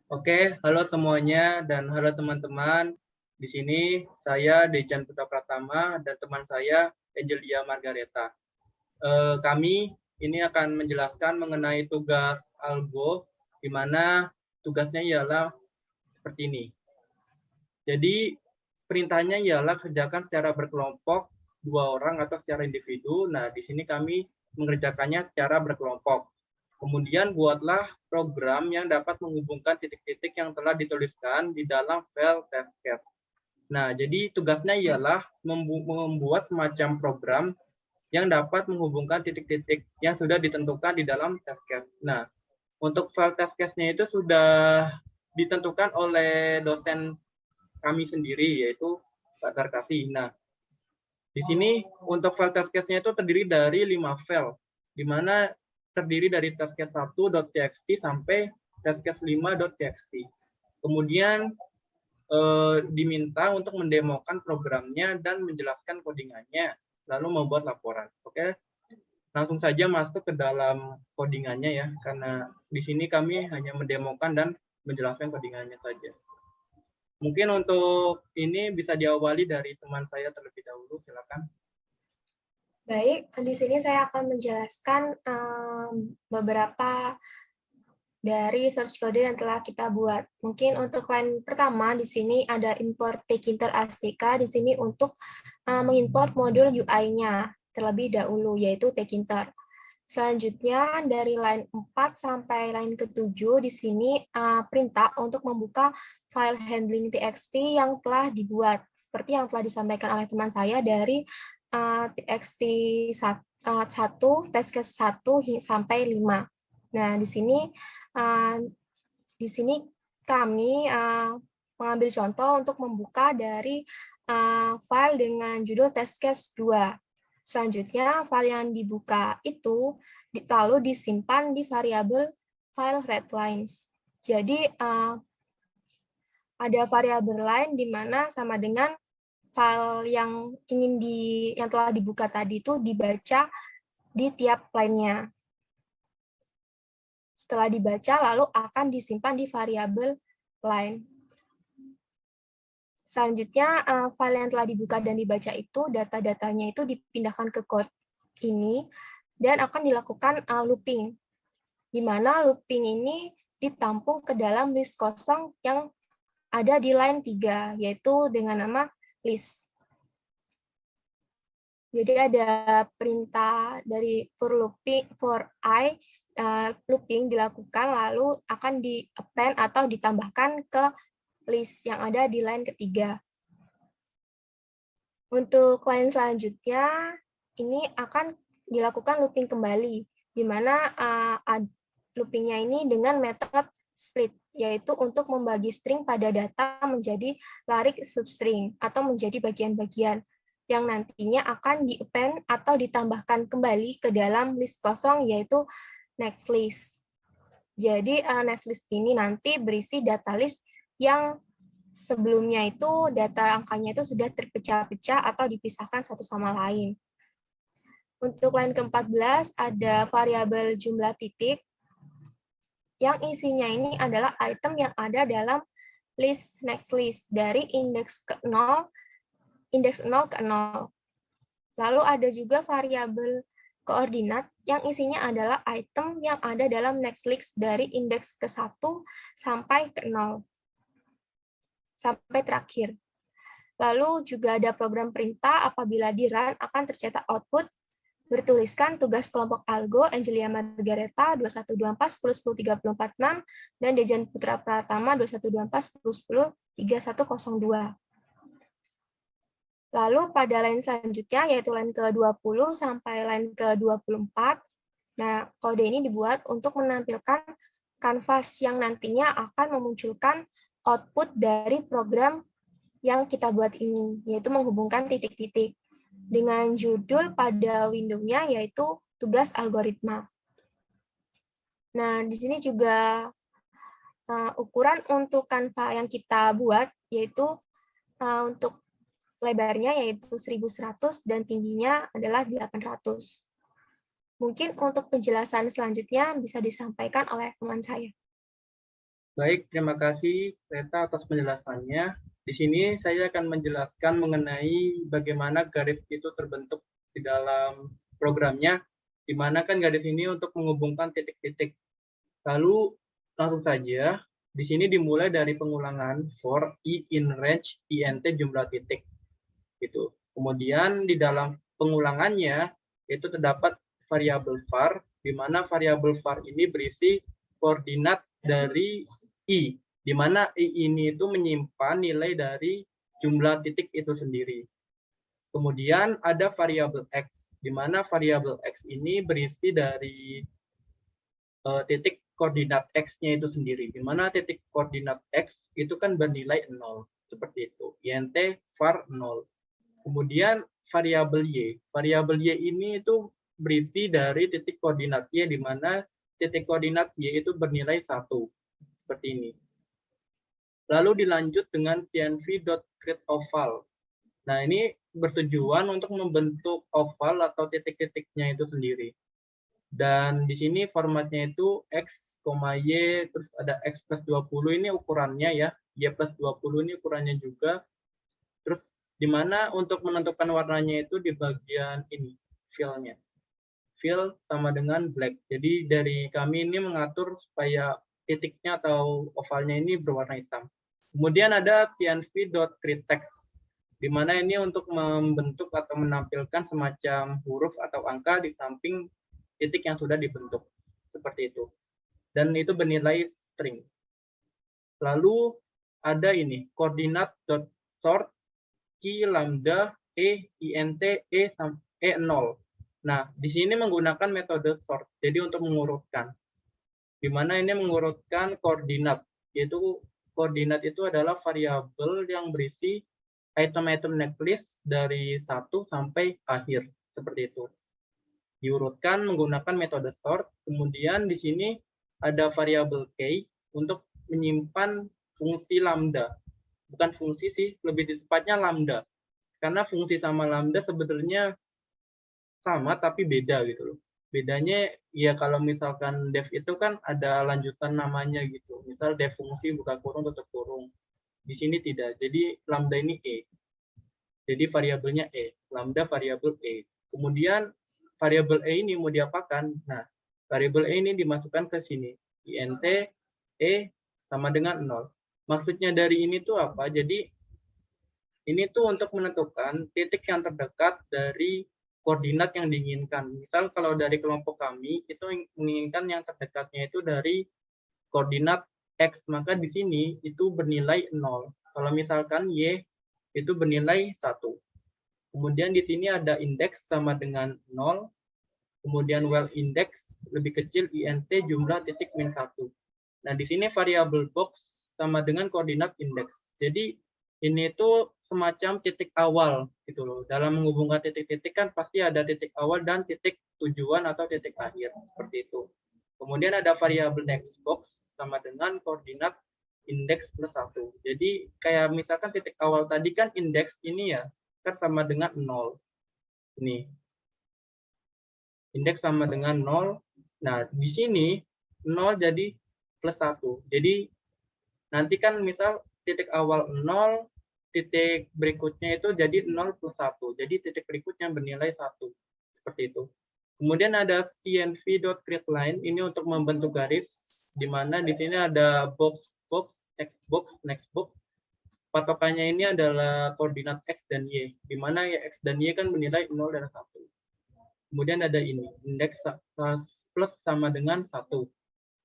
Oke, halo semuanya dan halo teman-teman. Di sini saya Dejan Putra Pratama dan teman saya Angelia Margareta. Kami ini akan menjelaskan mengenai tugas algo, di mana tugasnya ialah seperti ini. Jadi perintahnya ialah kerjakan secara berkelompok 2 orang atau secara individu. Nah, di sini kami mengerjakannya secara berkelompok. Kemudian buatlah program yang dapat menghubungkan titik-titik yang telah dituliskan di dalam file test case. Nah, jadi tugasnya ialah membuat semacam program yang dapat menghubungkan titik-titik yang sudah ditentukan di dalam test case. Nah, untuk file test case-nya itu sudah ditentukan oleh dosen kami sendiri, yaitu Pak Tarkasi. Nah, di sini untuk file test case-nya itu terdiri dari 5 file, di mana terdiri dari testcase1.txt sampai testcase5.txt. Kemudian diminta untuk mendemokan programnya dan menjelaskan codingannya, lalu membuat laporan. Oke, langsung saja masuk ke dalam codingannya ya, karena di sini kami hanya mendemokan dan menjelaskan codingannya saja. Mungkin untuk ini bisa diawali dari teman saya terlebih dahulu, silakan. Baik, di sini saya akan menjelaskan beberapa dari source code yang telah kita buat. Mungkin untuk line pertama di sini ada import tkinter ASTK di sini untuk mengimport modul UI-nya terlebih dahulu, yaitu tkinter. Selanjutnya dari line 4 sampai line ke-7 di sini perintah untuk membuka file handling txt yang telah dibuat. Seperti yang telah disampaikan oleh teman saya dari txt 1, testcase 1 sampai 5. Nah, di sini kami mengambil contoh untuk membuka dari file dengan judul testcase 2. Selanjutnya, file yang dibuka itu lalu disimpan di variabel file readlines. Jadi, ada variabel lain di mana sama dengan file yang telah dibuka tadi itu dibaca di tiap line-nya. Setelah dibaca, lalu akan disimpan di variabel line. Selanjutnya, file yang telah dibuka dan dibaca itu, data-datanya itu dipindahkan ke code ini, dan akan dilakukan looping, di mana looping ini ditampung ke dalam list kosong yang ada di line 3, yaitu dengan nama list. Jadi ada perintah dari for I, looping dilakukan, lalu akan di-append atau ditambahkan ke list yang ada di line ketiga. Untuk line selanjutnya, ini akan dilakukan looping kembali, di mana loopingnya ini dengan metode split, yaitu untuk membagi string pada data menjadi larik substring atau menjadi bagian-bagian yang nantinya akan di-append atau ditambahkan kembali ke dalam list kosong, yaitu next list. Jadi next list ini nanti berisi data list yang sebelumnya itu data angkanya itu sudah terpecah-pecah atau dipisahkan satu sama lain. Untuk line ke-14 ada variabel jumlah titik yang isinya ini adalah item yang ada dalam list next list dari indeks ke 0 ke 0. Lalu ada juga variabel koordinat yang isinya adalah item yang ada dalam next list dari indeks ke 1 sampai ke 0. Sampai terakhir. Lalu juga ada program perintah apabila di run akan tercetak output bertuliskan tugas kelompok algo Angelia Margareta 2124 10 10 346 dan Dejan Putra Pratama 2124 10 10 3102. Lalu pada line selanjutnya yaitu line ke-20 sampai line ke-24. Nah, kode ini dibuat untuk menampilkan kanvas yang nantinya akan memunculkan output dari program yang kita buat ini, yaitu menghubungkan titik-titik dengan judul pada window-nya yaitu tugas algoritma. Nah, di sini juga ukuran untuk kanva yang kita buat yaitu untuk lebarnya yaitu 1100 dan tingginya adalah 800. Mungkin untuk penjelasan selanjutnya bisa disampaikan oleh teman saya. Baik, terima kasih Reta atas penjelasannya. Di sini saya akan menjelaskan mengenai bagaimana garis itu terbentuk di dalam programnya, di mana kan garis ini untuk menghubungkan titik-titik. Lalu langsung saja, di sini dimulai dari pengulangan for i in range int jumlah titik. Gitu. Kemudian di dalam pengulangannya itu terdapat variabel var, di mana variabel var ini berisi koordinat dari i, di mana i ini itu menyimpan nilai dari jumlah titik itu sendiri. Kemudian ada variabel x, di mana variabel x ini berisi dari titik koordinat x-nya itu sendiri, di mana titik koordinat x itu kan bernilai 0, seperti itu, int var 0. Kemudian variabel y ini itu berisi dari titik koordinat y, di mana titik koordinat y itu bernilai 1, seperti ini. Lalu dilanjut dengan cnv.createOval. Nah, ini bertujuan untuk membentuk oval atau titik-titiknya itu sendiri. Dan di sini formatnya itu x, y, terus ada x plus 20 ini ukurannya ya, y plus 20 ini ukurannya juga. Terus di mana untuk menentukan warnanya itu di bagian ini, fill-nya. Fill sama dengan black. Jadi dari kami ini mengatur supaya titiknya atau ovalnya ini berwarna hitam. Kemudian ada cnv.createText, di mana ini untuk membentuk atau menampilkan semacam huruf atau angka di samping titik yang sudah dibentuk, seperti itu. Dan itu bernilai string. Lalu ada ini, koordinat.sort key lambda int e 0. Nah, di sini menggunakan metode sort, jadi untuk mengurutkan. Di mana ini mengurutkan koordinat, yaitu koordinat itu adalah variabel yang berisi item-item necklist dari 1 sampai akhir, seperti itu. Diurutkan menggunakan metode sort, kemudian di sini ada variabel k untuk menyimpan fungsi lambda. Bukan fungsi sih, lebih tepatnya lambda. Karena fungsi sama lambda sebetulnya sama tapi beda gitu loh. Bedanya ya kalau misalkan def itu kan ada lanjutan namanya gitu. Misal def fungsi buka kurung tutup kurung. Di sini tidak. Jadi lambda ini e. Jadi variabelnya e. Lambda variabel e. Kemudian variabel e ini mau diapakan? Nah, variabel e ini dimasukkan ke sini. int e sama dengan 0. Maksudnya dari ini tuh apa? Jadi ini tuh untuk menentukan titik yang terdekat dari koordinat yang diinginkan. Misal kalau dari kelompok kami, itu menginginkan yang terdekatnya itu dari koordinat X, maka di sini itu bernilai 0. Kalau misalkan Y itu bernilai 1. Kemudian di sini ada indeks sama dengan 0. Kemudian well index lebih kecil int jumlah titik min 1. Nah, di sini variabel box sama dengan koordinat indeks. Jadi ini tuh semacam titik awal gitu loh. Dalam menghubungkan titik-titik kan pasti ada titik awal dan titik tujuan atau titik akhir, seperti itu. Kemudian ada variabel next box sama dengan koordinat indeks plus 1. Jadi kayak misalkan titik awal tadi kan indeks ini ya, kan sama dengan 0. Ini. Indeks sama dengan 0. Nah, di sini 0 jadi plus 1. Jadi nanti kan misal titik awal 0, titik berikutnya itu jadi 0 plus 1. Jadi titik berikutnya bernilai 1. Seperti itu. Kemudian ada cnv.createLine, ini untuk membentuk garis, di mana di sini ada box, next box. Patokannya ini adalah koordinat x dan y, di mana ya x dan y kan bernilai 0 dan 1. Kemudian ada ini, indeks plus sama dengan 1.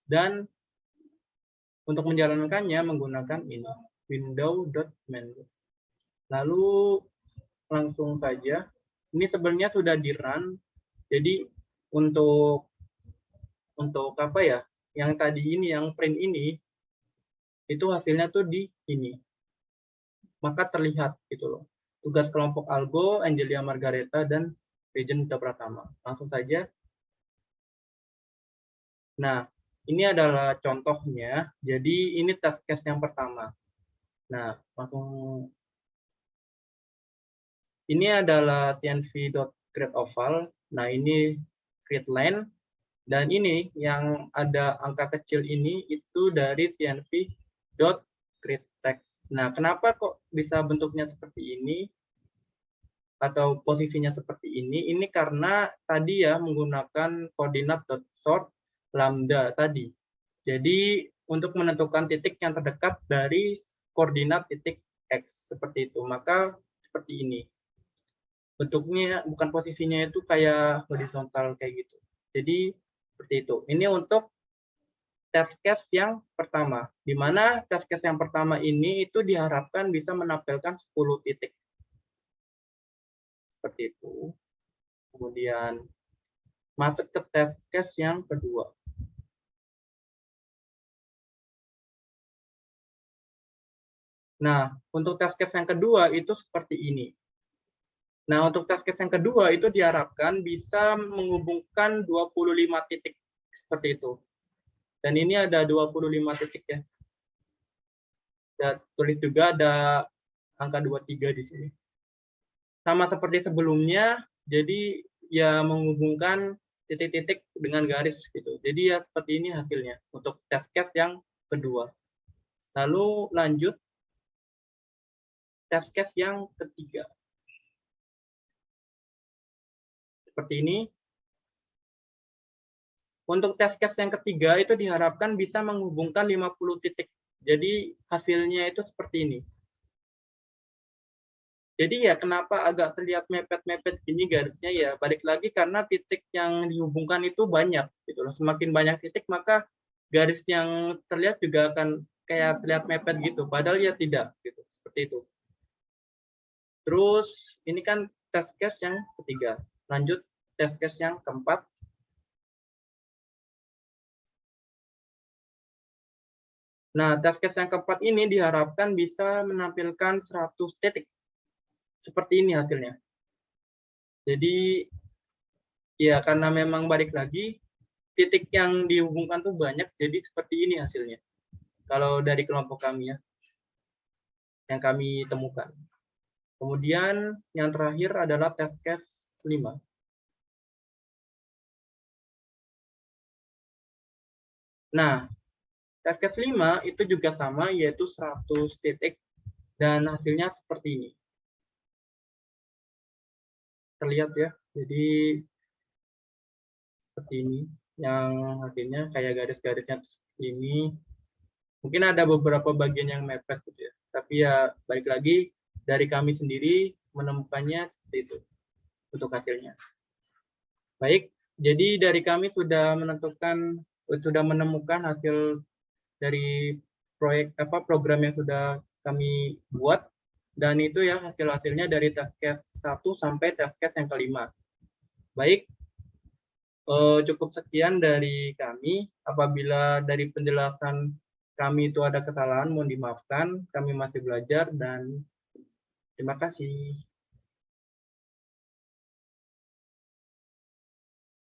Dan untuk menjalankannya menggunakan ini, window.main. Lalu langsung saja, ini sebenarnya sudah di run. Jadi untuk apa ya? Yang tadi ini, yang print ini, itu hasilnya tuh di sini. Maka terlihat gitu loh. Tugas kelompok Algo, Angelia Margareta, dan Rejen Huta Pratama. Langsung saja. Nah, ini adalah contohnya. Jadi ini task case yang pertama. Nah, langsung. Ini adalah cnv.createOval. Nah, ini create line, dan ini yang ada angka kecil ini itu dari cnv.createText. Nah, kenapa kok bisa bentuknya seperti ini atau posisinya seperti ini? Ini karena tadi ya menggunakan koordinat.sort lambda tadi. Jadi untuk menentukan titik yang terdekat dari koordinat titik X seperti itu, maka seperti ini. Bentuknya bukan posisinya itu kayak horizontal kayak gitu. Jadi seperti itu. Ini untuk test case yang pertama, di mana test case yang pertama ini itu diharapkan bisa menampilkan 10 titik. Seperti itu. Kemudian masuk ke test case yang kedua. Nah, untuk test case yang kedua itu seperti ini. Nah, untuk test case yang kedua itu diharapkan bisa menghubungkan 25 titik seperti itu. Dan ini ada 25 titik ya. Dan tulis juga ada angka 23 di sini. Sama seperti sebelumnya, jadi ya menghubungkan titik-titik dengan garis gitu. Jadi ya seperti ini hasilnya untuk test case yang kedua. Lalu lanjut test case yang ketiga. Seperti ini. Untuk test case yang ketiga itu diharapkan bisa menghubungkan 50 titik. Jadi hasilnya itu seperti ini. Jadi ya kenapa agak terlihat mepet-mepet gini garisnya ya balik lagi karena titik yang dihubungkan itu banyak gitu loh. Semakin banyak titik maka garis yang terlihat juga akan kayak terlihat mepet gitu. Padahal ya tidak gitu. Seperti itu. Terus ini kan test case yang ketiga. Lanjut test case yang keempat. Nah, test case yang keempat ini diharapkan bisa menampilkan 100 titik. Seperti ini hasilnya. Jadi, ya karena memang balik lagi, titik yang dihubungkan tuh banyak, jadi seperti ini hasilnya. Kalau dari kelompok kami ya, yang kami temukan. Kemudian yang terakhir adalah test case 5. Nah, test case 5 itu juga sama, yaitu 100 titik, dan hasilnya seperti ini. Terlihat ya, jadi seperti ini, yang hasilnya kayak garis-garisnya seperti ini. Mungkin ada beberapa bagian yang mepet gitu ya, tapi ya balik lagi dari kami sendiri menemukannya seperti itu untuk hasilnya. Baik, jadi dari kami sudah menemukan hasil dari program yang sudah kami buat, dan itu ya hasil-hasilnya dari test case 1 sampai test case yang kelima. Baik, cukup sekian dari kami. Apabila dari penjelasan kami itu ada kesalahan, mohon dimaafkan. Kami masih belajar dan terima kasih.